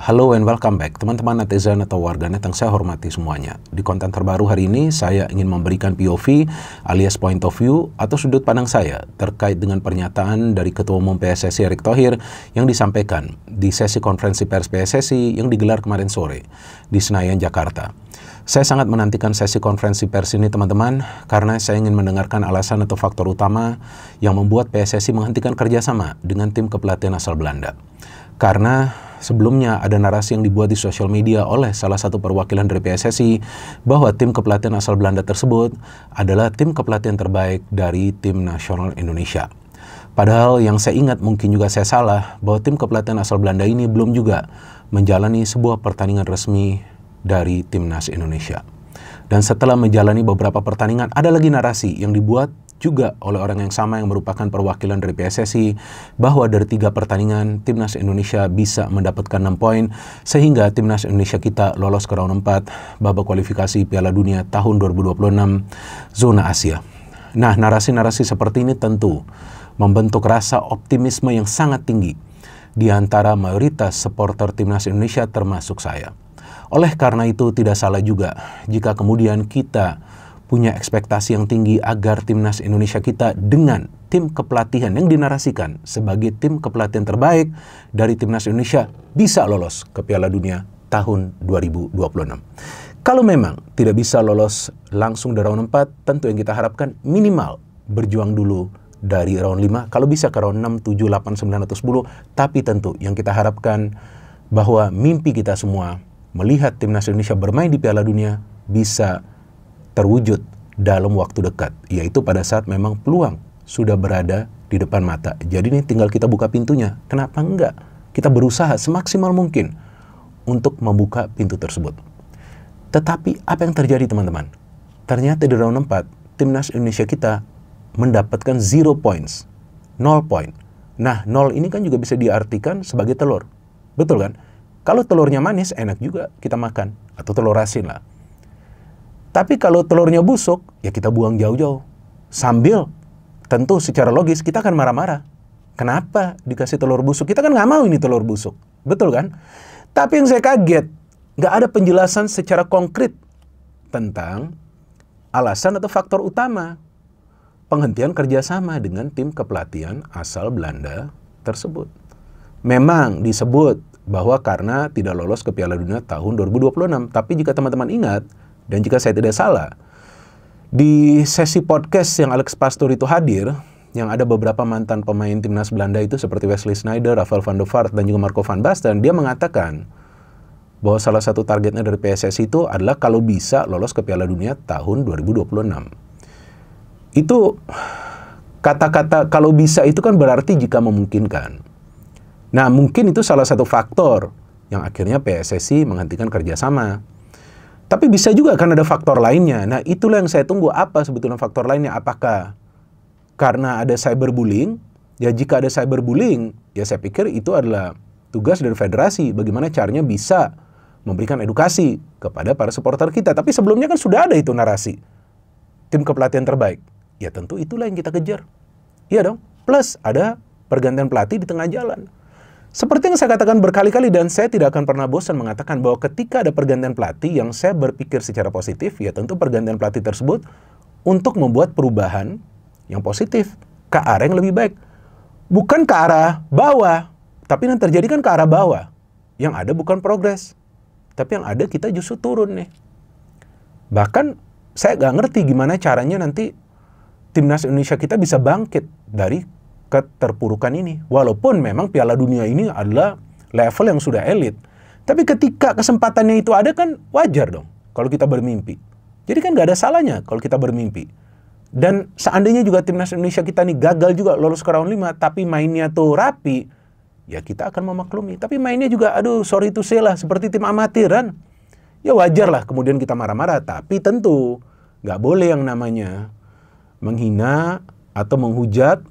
Halo and welcome back, teman-teman netizen atau warganet yang saya hormati semuanya. Di konten terbaru hari ini, saya ingin memberikan POV alias point of view atau sudut pandang saya terkait dengan pernyataan dari Ketua Umum PSSI Erick Thohir yang disampaikan di sesi konferensi pers PSSI yang digelar kemarin sore di Senayan, Jakarta. Saya sangat menantikan sesi konferensi pers ini, teman-teman, karena saya ingin mendengarkan alasan atau faktor utama yang membuat PSSI menghentikan kerjasama dengan tim kepelatihan asal Belanda. Karena sebelumnya ada narasi yang dibuat di sosial media oleh salah satu perwakilan dari PSSI bahwa tim kepelatihan asal Belanda tersebut adalah tim kepelatihan terbaik dari tim nasional Indonesia. Padahal yang saya ingat, mungkin juga saya salah, bahwa tim kepelatihan asal Belanda ini belum juga menjalani sebuah pertandingan resmi dari timnas Indonesia. Dan setelah menjalani beberapa pertandingan, ada lagi narasi yang dibuat juga oleh orang yang sama yang merupakan perwakilan dari PSSI bahwa dari 3 pertandingan timnas Indonesia bisa mendapatkan 6 poin sehingga timnas Indonesia kita lolos ke round 4 babak kualifikasi Piala Dunia tahun 2026 zona Asia. Nah, narasi-narasi seperti ini tentu membentuk rasa optimisme yang sangat tinggi di antara mayoritas supporter timnas Indonesia termasuk saya. Oleh karena itu tidak salah juga jika kemudian kita punya ekspektasi yang tinggi agar timnas Indonesia kita dengan tim kepelatihan yang dinarasikan sebagai tim kepelatihan terbaik dari timnas Indonesia bisa lolos ke Piala Dunia tahun 2026. Kalau memang tidak bisa lolos langsung dari round 4, tentu yang kita harapkan minimal berjuang dulu dari round 5, kalau bisa ke round 6, 7, 8, 9, atau 10, tapi tentu yang kita harapkan bahwa mimpi kita semua melihat timnas Indonesia bermain di Piala Dunia bisa terwujud dalam waktu dekat, yaitu pada saat memang peluang sudah berada di depan mata. Jadi ini tinggal kita buka pintunya. Kenapa enggak? Kita berusaha semaksimal mungkin untuk membuka pintu tersebut. Tetapi apa yang terjadi, teman-teman? Ternyata di round 4, timnas Indonesia kita mendapatkan 0 points, 0 poin. Nah, 0 ini kan juga bisa diartikan sebagai telur. Betul kan? Kalau telurnya manis, enak juga kita makan. Atau telur asin lah. Tapi kalau telurnya busuk, ya kita buang jauh-jauh. Sambil tentu secara logis kita akan marah-marah. Kenapa dikasih telur busuk? Kita kan nggak mau ini telur busuk. Betul kan? Tapi yang saya kaget, nggak ada penjelasan secara konkret tentang alasan atau faktor utama penghentian kerjasama dengan tim kepelatihan asal Belanda tersebut. Memang disebut bahwa karena tidak lolos ke Piala Dunia tahun 2026. Tapi jika teman-teman ingat, dan jika saya tidak salah, di sesi podcast yang Alex Pastoor itu hadir, yang ada beberapa mantan pemain timnas Belanda itu seperti Wesley Sneijder, Rafael van der Vaart, dan juga Marco van Basten, dia mengatakan bahwa salah satu targetnya dari PSSI itu adalah kalau bisa lolos ke Piala Dunia tahun 2026. Itu kata-kata kalau bisa itu kan berarti jika memungkinkan. Nah, mungkin itu salah satu faktor yang akhirnya PSSI menghentikan kerjasama. Tapi bisa juga kan ada faktor lainnya. Nah, itulah yang saya tunggu. Apa sebetulnya faktor lainnya? Apakah karena ada cyberbullying? Ya, jika ada cyberbullying, ya saya pikir itu adalah tugas dari federasi. Bagaimana caranya bisa memberikan edukasi kepada para supporter kita. Tapi sebelumnya kan sudah ada itu narasi. Tim kepelatihan terbaik. Ya tentu itulah yang kita kejar. Iya dong. Plus ada pergantian pelatih di tengah jalan. Seperti yang saya katakan berkali-kali dan saya tidak akan pernah bosan mengatakan bahwa ketika ada pergantian pelatih yang saya berpikir secara positif, ya tentu pergantian pelatih tersebut untuk membuat perubahan yang positif ke arah yang lebih baik. Bukan ke arah bawah, tapi yang terjadi kan ke arah bawah. Yang ada bukan progres, tapi yang ada kita justru turun nih. Bahkan saya nggak ngerti gimana caranya nanti timnas Indonesia kita bisa bangkit dari keterpurukan ini. Walaupun memang Piala Dunia ini adalah level yang sudah elit. Tapi ketika kesempatannya itu ada kan wajar dong kalau kita bermimpi. Jadi kan nggak ada salahnya kalau kita bermimpi. Dan seandainya juga timnas Indonesia kita nih gagal juga lolos ke round 5, tapi mainnya tuh rapi, ya kita akan memaklumi. Tapi mainnya juga, aduh sorry to say lah, seperti tim amatiran. Ya wajar lah kemudian kita marah-marah. Tapi tentu nggak boleh yang namanya menghina atau menghujat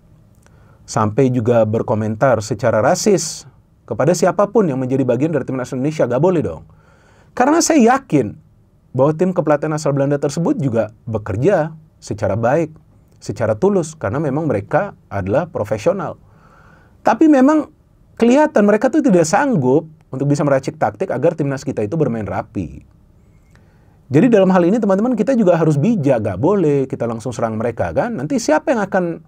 sampai juga berkomentar secara rasis kepada siapapun yang menjadi bagian dari timnas Indonesia. Gak boleh dong. Karena saya yakin bahwa tim kepelatihan asal Belanda tersebut juga bekerja secara baik, secara tulus, karena memang mereka adalah profesional. Tapi memang kelihatan mereka tuh tidak sanggup untuk bisa meracik taktik agar timnas kita itu bermain rapi. Jadi dalam hal ini teman-teman kita juga harus bijak, gak boleh kita langsung serang mereka kan. Nanti siapa yang akan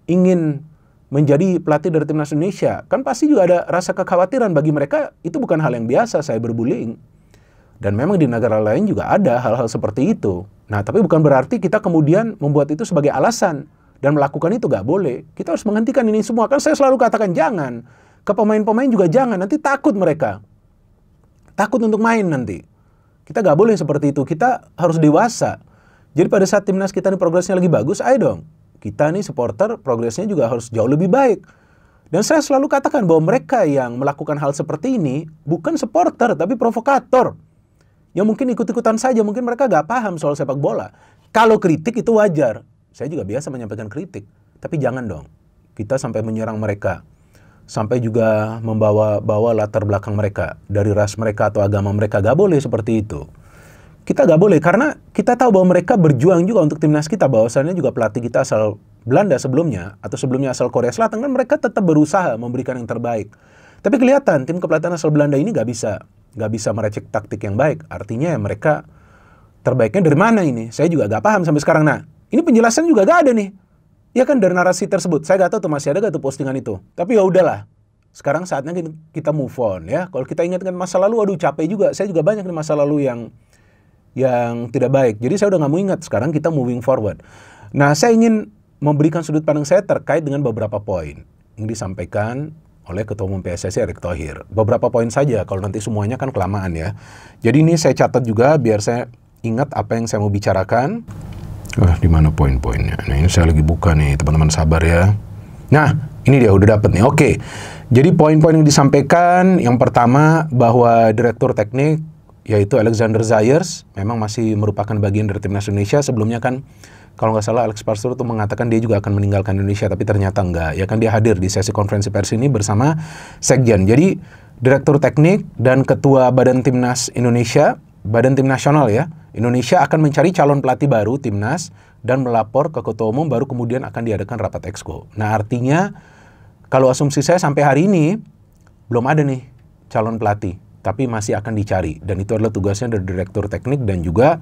ingin menjadi pelatih dari timnas Indonesia? Kan pasti juga ada rasa kekhawatiran bagi mereka, itu bukan hal yang biasa cyberbullying. Dan memang di negara lain juga ada hal-hal seperti itu. Nah tapi bukan berarti kita kemudian membuat itu sebagai alasan dan melakukan itu gak boleh. Kita harus menghentikan ini semua. Kan saya selalu katakan jangan. Ke pemain-pemain juga jangan, nanti takut mereka. Takut untuk main nanti. Kita gak boleh seperti itu, kita harus dewasa. Jadi pada saat timnas kita ini progresnya lagi bagus, ayo dong. Kita nih supporter progresnya juga harus jauh lebih baik. Dan saya selalu katakan bahwa mereka yang melakukan hal seperti ini bukan supporter, tapi provokator. Yang mungkin ikut-ikutan saja, mungkin mereka gak paham soal sepak bola. Kalau kritik itu wajar. Saya juga biasa menyampaikan kritik. Tapi jangan dong, kita sampai menyerang mereka. Sampai juga membawa latar belakang mereka, dari ras mereka atau agama mereka, gak boleh seperti itu. Kita gak boleh, karena kita tahu bahwa mereka berjuang juga untuk timnas kita, bahwasannya juga pelatih kita asal Belanda sebelumnya, atau sebelumnya asal Korea Selatan, kan mereka tetap berusaha memberikan yang terbaik. Tapi kelihatan, tim kepelatihan asal Belanda ini gak bisa meracik taktik yang baik. Artinya ya mereka terbaiknya dari mana ini? Saya juga gak paham sampai sekarang. Nah, ini penjelasan juga gak ada nih. Ya kan dari narasi tersebut, saya gak tahu tuh masih ada gak tuh postingan itu. Tapi ya udahlah, sekarang saatnya kita move on ya. Kalau kita ingatkan masa lalu, aduh capek juga. Saya juga banyak di masa lalu yang tidak baik. Jadi saya udah gak mau ingat, sekarang kita moving forward. Nah saya ingin memberikan sudut pandang saya terkait dengan beberapa poin yang disampaikan oleh Ketua Umum PSSI Erick Thohir. Beberapa poin saja, kalau nanti semuanya kan kelamaan ya. Jadi ini saya catat juga biar saya ingat apa yang saya mau bicarakan. Di mana poin-poinnya? Nah ini saya lagi buka nih, teman-teman sabar ya. Nah ini dia udah dapet nih. Oke, jadi poin-poin yang disampaikan, yang pertama bahwa Direktur Teknik yaitu Alexander Zayers memang masih merupakan bagian dari timnas Indonesia. Sebelumnya kan kalau nggak salah Alex Parstur itu mengatakan dia juga akan meninggalkan Indonesia, tapi ternyata enggak. Ya kan dia hadir di sesi konferensi pers ini bersama Sekjen. Jadi Direktur Teknik dan Ketua Badan Timnas Indonesia, Badan Tim Nasional ya, Indonesia akan mencari calon pelatih baru timnas dan melapor ke Ketua Umum, baru kemudian akan diadakan rapat exco. Nah artinya kalau asumsi saya sampai hari ini belum ada nih calon pelatih, tapi masih akan dicari. Dan itu adalah tugasnya dari Direktur Teknik dan juga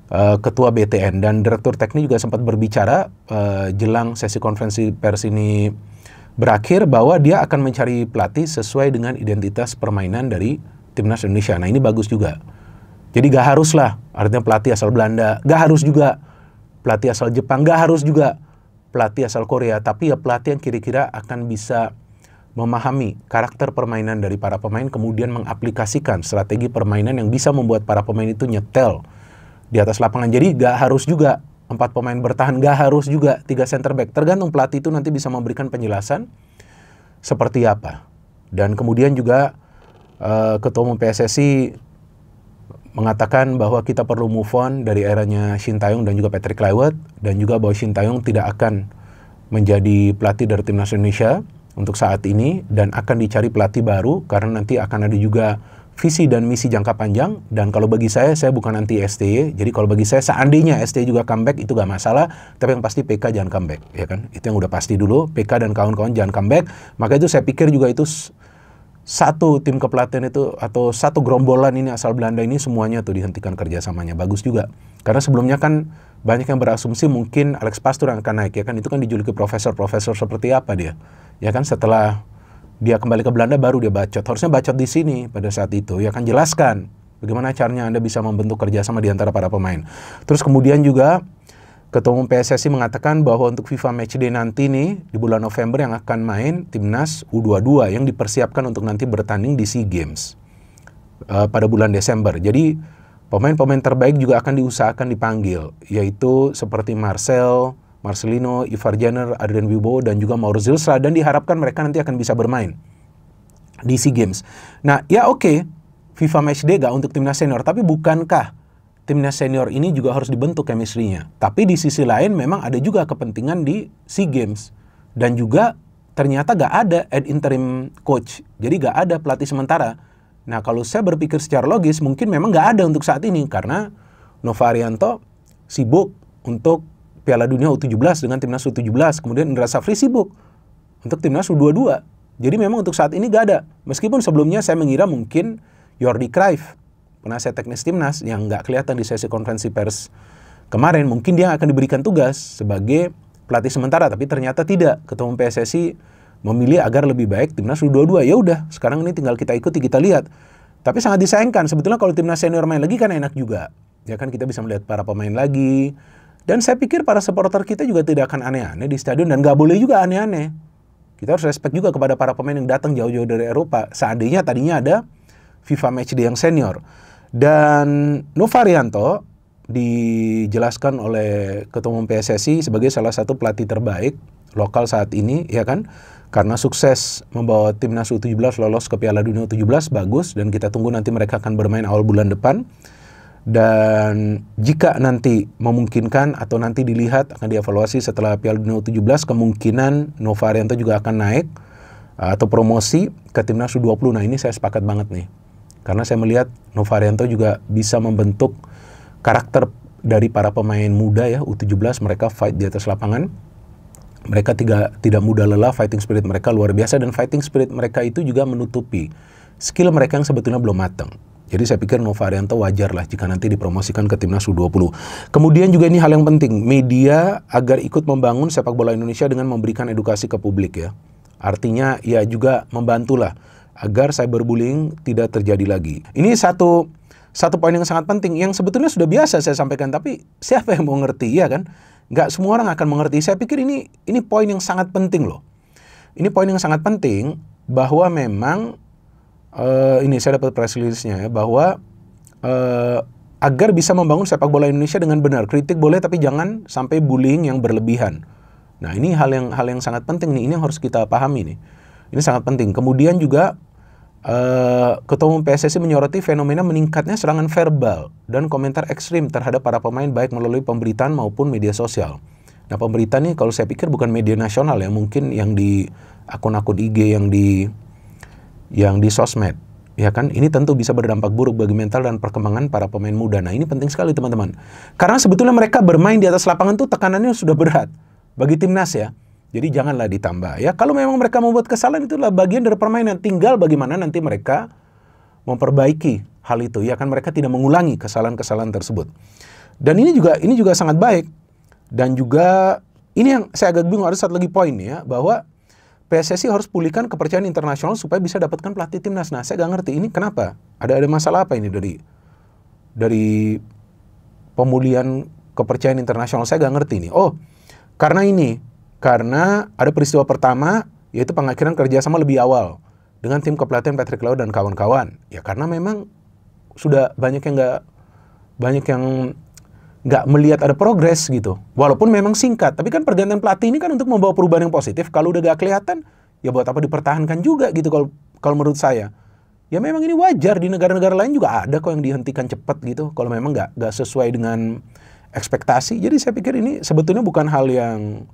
Ketua BTN. Dan Direktur Teknik juga sempat berbicara jelang sesi konferensi pers ini berakhir bahwa dia akan mencari pelatih sesuai dengan identitas permainan dari timnas Indonesia. Nah ini bagus juga. Jadi gak harus lah, artinya pelatih asal Belanda, gak harus juga pelatih asal Jepang, gak harus juga pelatih asal Korea, tapi ya pelatih yang kira-kira akan bisa memahami karakter permainan dari para pemain, kemudian mengaplikasikan strategi permainan yang bisa membuat para pemain itu nyetel di atas lapangan. Jadi gak harus juga 4 pemain bertahan, gak harus juga 3 center back, tergantung pelatih itu nanti bisa memberikan penjelasan seperti apa. Dan kemudian juga Ketua Umum PSSI mengatakan bahwa kita perlu move on dari eranya Shin Tae-yong dan juga Patrick Kluivert, dan juga bahwa Shin Tae-yong tidak akan menjadi pelatih dari timnas Indonesia untuk saat ini dan akan dicari pelatih baru karena nanti akan ada juga visi dan misi jangka panjang. Dan kalau bagi saya bukan anti STY. Jadi kalau bagi saya seandainya STY juga comeback itu gak masalah, tapi yang pasti PK jangan comeback, ya kan? Itu yang udah pasti dulu, PK dan kawan-kawan jangan comeback. Maka itu saya pikir juga itu satu tim kepelatihan itu atau satu gerombolan ini asal Belanda ini semuanya tuh dihentikan kerjasamanya. Bagus juga. Karena sebelumnya kan banyak yang berasumsi mungkin Alex Parstur yang akan naik, ya kan? Itu kan dijuluki profesor seperti apa dia? Ya kan setelah dia kembali ke Belanda baru dia bacot. Harusnya bacot di sini pada saat itu. Ya kan jelaskan bagaimana caranya Anda bisa membentuk kerjasama di antara para pemain. Terus kemudian juga Ketua Umum PSSI mengatakan bahwa untuk FIFA Matchday nanti nih di bulan November yang akan main timnas U22 yang dipersiapkan untuk nanti bertanding di SEA Games pada bulan Desember. Jadi pemain-pemain terbaik juga akan diusahakan dipanggil, yaitu seperti Marcelino, Ivar Jenner, Adrian Wibowo, dan juga Mauro Zilstra, dan diharapkan mereka nanti akan bisa bermain di SEA Games. Nah ya oke, FIFA Matchday gak untuk timnas senior, tapi bukankah timnas senior ini juga harus dibentuk chemistry-nya? Tapi di sisi lain memang ada juga kepentingan di SEA Games. Dan juga ternyata gak ada ad interim coach. Jadi gak ada pelatih sementara. Nah kalau saya berpikir secara logis mungkin memang gak ada untuk saat ini. Karena Nova Arianto sibuk untuk Piala Dunia U17 dengan timnas U17. Kemudian Indra Safri sibuk untuk timnas U22. Jadi memang untuk saat ini gak ada. Meskipun sebelumnya saya mengira mungkin Jordi Cruyff, penasihat teknis timnas yang nggak kelihatan di sesi konferensi pers kemarin, mungkin dia akan diberikan tugas sebagai pelatih sementara, tapi ternyata tidak. Ketua Umum PSSI memilih agar lebih baik timnas U22. Ya udah, sekarang ini tinggal kita ikuti, kita lihat. Tapi sangat disayangkan, sebetulnya kalau timnas senior main lagi kan enak juga. Ya kan, kita bisa melihat para pemain lagi. Dan saya pikir para supporter kita juga tidak akan aneh-aneh di stadion, dan nggak boleh juga aneh-aneh. Kita harus respect juga kepada para pemain yang datang jauh-jauh dari Eropa. Seandainya tadinya ada FIFA Matchday yang senior. Dan Novarianto dijelaskan oleh Ketua Umum PSSI sebagai salah satu pelatih terbaik lokal saat ini, ya kan? Karena sukses membawa timnas U17 lolos ke Piala Dunia U17, bagus. Dan kita tunggu nanti mereka akan bermain awal bulan depan. Dan jika nanti memungkinkan atau nanti dilihat akan dievaluasi setelah Piala Dunia U17, kemungkinan Novarianto juga akan naik atau promosi ke timnas U20. Nah, ini saya sepakat banget nih. Karena saya melihat Novarianto juga bisa membentuk karakter dari para pemain muda ya, U17, mereka fight di atas lapangan. Mereka tidak mudah lelah, fighting spirit mereka luar biasa, dan fighting spirit mereka itu juga menutupi skill mereka yang sebetulnya belum matang. Jadi saya pikir Novarianto wajar lah jika nanti dipromosikan ke timnas U20. Kemudian juga ini hal yang penting, media agar ikut membangun sepak bola Indonesia dengan memberikan edukasi ke publik ya. Artinya ya juga membantulah agar cyberbullying tidak terjadi lagi. Ini satu poin yang sangat penting, yang sebetulnya sudah biasa saya sampaikan, tapi siapa yang mau ngerti, ya kan? Nggak semua orang akan mengerti. Saya pikir ini poin yang sangat penting loh. Ini poin yang sangat penting bahwa memang ini saya dapat press release-nya ya, bahwa agar bisa membangun sepak bola Indonesia dengan benar, kritik boleh tapi jangan sampai bullying yang berlebihan. Nah, ini hal yang sangat penting nih, ini yang harus kita pahami nih. Ini sangat penting. Kemudian juga Ketua Umum PSSI menyoroti fenomena meningkatnya serangan verbal dan komentar ekstrim terhadap para pemain baik melalui pemberitaan maupun media sosial. Nah, pemberitaan ini kalau saya pikir bukan media nasional ya, mungkin yang di akun-akun IG, yang di sosmed, ya kan? Ini tentu bisa berdampak buruk bagi mental dan perkembangan para pemain muda. Nah, ini penting sekali teman-teman. Karena sebetulnya mereka bermain di atas lapangan tuh tekanannya sudah berat bagi timnas ya. Jadi janganlah ditambah ya. Kalau memang mereka membuat kesalahan, itulah bagian dari permainan. Tinggal bagaimana nanti mereka memperbaiki hal itu. Ya kan, mereka tidak mengulangi kesalahan-kesalahan tersebut. Dan ini juga sangat baik. Dan juga ini yang saya agak bingung, ada satu lagi poin ya, bahwa PSSI harus pulihkan kepercayaan internasional supaya bisa dapatkan pelatih timnas. Nah, saya nggak ngerti ini kenapa? Ada masalah apa ini dari pemulihan kepercayaan internasional? Saya nggak ngerti ini. Oh, karena ada peristiwa pertama, yaitu pengakhiran kerjasama lebih awal dengan tim kepelatihan Patrick Lau dan kawan-kawan. Ya karena memang sudah banyak yang nggak melihat ada progres gitu. Walaupun memang singkat, tapi kan pergantian pelatih ini kan untuk membawa perubahan yang positif. Kalau udah nggak kelihatan, ya buat apa dipertahankan juga gitu kalau menurut saya. Ya memang ini wajar, di negara-negara lain juga ada kok yang dihentikan cepat gitu. Kalau memang nggak sesuai dengan ekspektasi. Jadi saya pikir ini sebetulnya bukan hal yang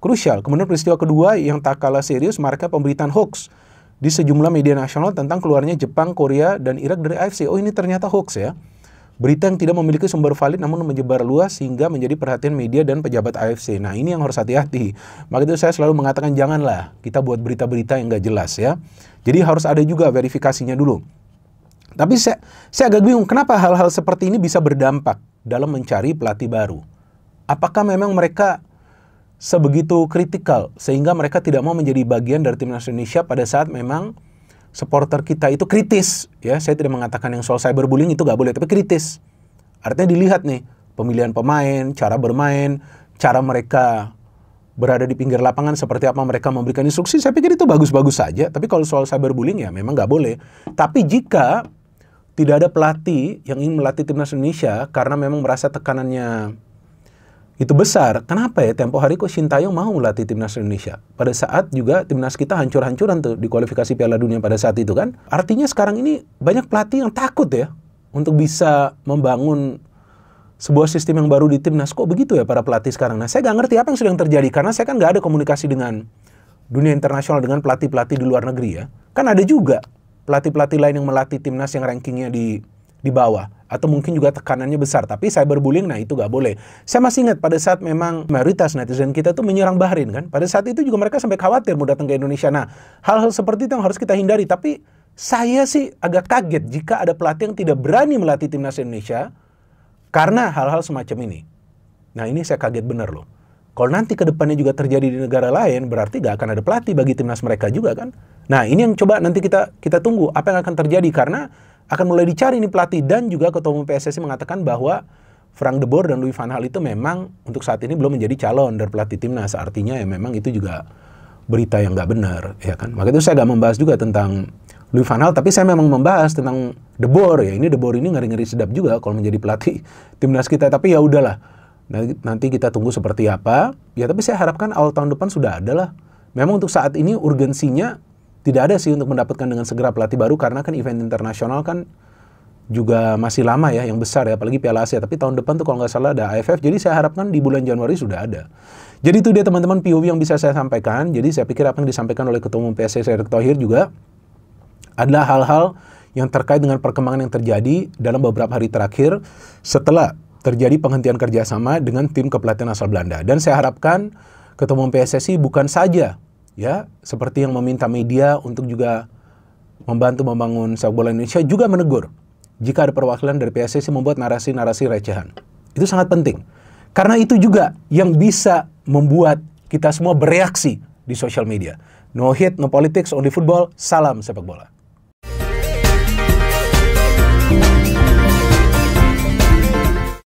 krusial. Kemudian peristiwa kedua yang tak kalah serius, mereka pemberitaan hoax di sejumlah media nasional tentang keluarnya Jepang, Korea, dan Irak dari AFC. Oh, ini ternyata hoax ya. Berita yang tidak memiliki sumber valid namun menyebar luas sehingga menjadi perhatian media dan pejabat AFC. Nah, ini yang harus hati-hati. Maka itu saya selalu mengatakan janganlah kita buat berita-berita yang nggak jelas ya. Jadi harus ada juga verifikasinya dulu. Tapi saya agak bingung kenapa hal-hal seperti ini bisa berdampak dalam mencari pelatih baru. Apakah memang mereka sebegitu kritikal sehingga mereka tidak mau menjadi bagian dari timnas Indonesia pada saat memang supporter kita itu kritis ya? Saya tidak mengatakan yang soal cyberbullying itu nggak boleh, tapi kritis. Artinya dilihat nih pemilihan pemain, cara bermain, cara mereka berada di pinggir lapangan, seperti apa mereka memberikan instruksi. Saya pikir itu bagus-bagus saja. Tapi kalau soal cyberbullying ya memang nggak boleh. Tapi jika tidak ada pelatih yang ingin melatih timnas Indonesia karena memang merasa tekanannya itu besar, kenapa ya tempo hari kok Sintayong mau melatih timnas Indonesia? Pada saat juga timnas kita hancur-hancuran tuh di kualifikasi Piala Dunia pada saat itu kan. Artinya sekarang ini banyak pelatih yang takut ya untuk bisa membangun sebuah sistem yang baru di timnas. Kok begitu ya para pelatih sekarang? Nah, saya nggak ngerti apa yang sedang terjadi karena saya kan nggak ada komunikasi dengan dunia internasional, dengan pelatih-pelatih di luar negeri ya. Kan ada juga pelatih-pelatih lain yang melatih timnas yang rankingnya di bawah. atau mungkin juga tekanannya besar, tapi cyberbullying, nah itu nggak boleh. Saya masih ingat pada saat memang mayoritas netizen kita tuh menyerang Bahrain kan, pada saat itu juga mereka sampai khawatir mau datang ke Indonesia. Nah, hal-hal seperti itu yang harus kita hindari, tapi saya sih agak kaget jika ada pelatih yang tidak berani melatih timnas Indonesia karena hal-hal semacam ini. Nah, ini saya kaget bener loh. Kalau nanti ke depannya juga terjadi di negara lain, berarti gak akan ada pelatih bagi timnas mereka juga kan. Nah, ini yang coba nanti kita tunggu apa yang akan terjadi, karena akan mulai dicari ini pelatih. Dan juga Ketua Umum PSSI mengatakan bahwa Frank de Boer dan Louis van Gaal itu memang untuk saat ini belum menjadi calon dari pelatih timnas. Artinya ya memang itu juga berita yang gak benar, ya kan. Maka itu saya gak membahas juga tentang Louis van Gaal, tapi saya memang membahas tentang de Boer ya. Ini de Boer ini ngeri-ngeri sedap juga kalau menjadi pelatih timnas kita, tapi ya udahlah. Nanti kita tunggu seperti apa. Ya tapi saya harapkan awal tahun depan sudah ada lah. Memang untuk saat ini urgensinya tidak ada sih untuk mendapatkan dengan segera pelatih baru, karena kan event internasional kan juga masih lama ya, yang besar ya, apalagi Piala Asia. Tapi tahun depan tuh kalau nggak salah ada AFF, jadi saya harapkan di bulan Januari sudah ada. Jadi itu dia teman-teman POV yang bisa saya sampaikan. Jadi saya pikir apa yang disampaikan oleh Ketua Umum PSSI Erick Thohir juga adalah hal-hal yang terkait dengan perkembangan yang terjadi dalam beberapa hari terakhir setelah terjadi penghentian kerjasama dengan tim kepelatihan asal Belanda. Dan saya harapkan Ketua Umum PSSI bukan saja ya seperti yang meminta media untuk juga membantu membangun sepak bola Indonesia, juga menegur jika ada perwakilan dari PSSI membuat narasi-narasi recehan. Itu sangat penting. Karena itu juga yang bisa membuat kita semua bereaksi di sosial media. No hate, no politics, only football. Salam sepak bola.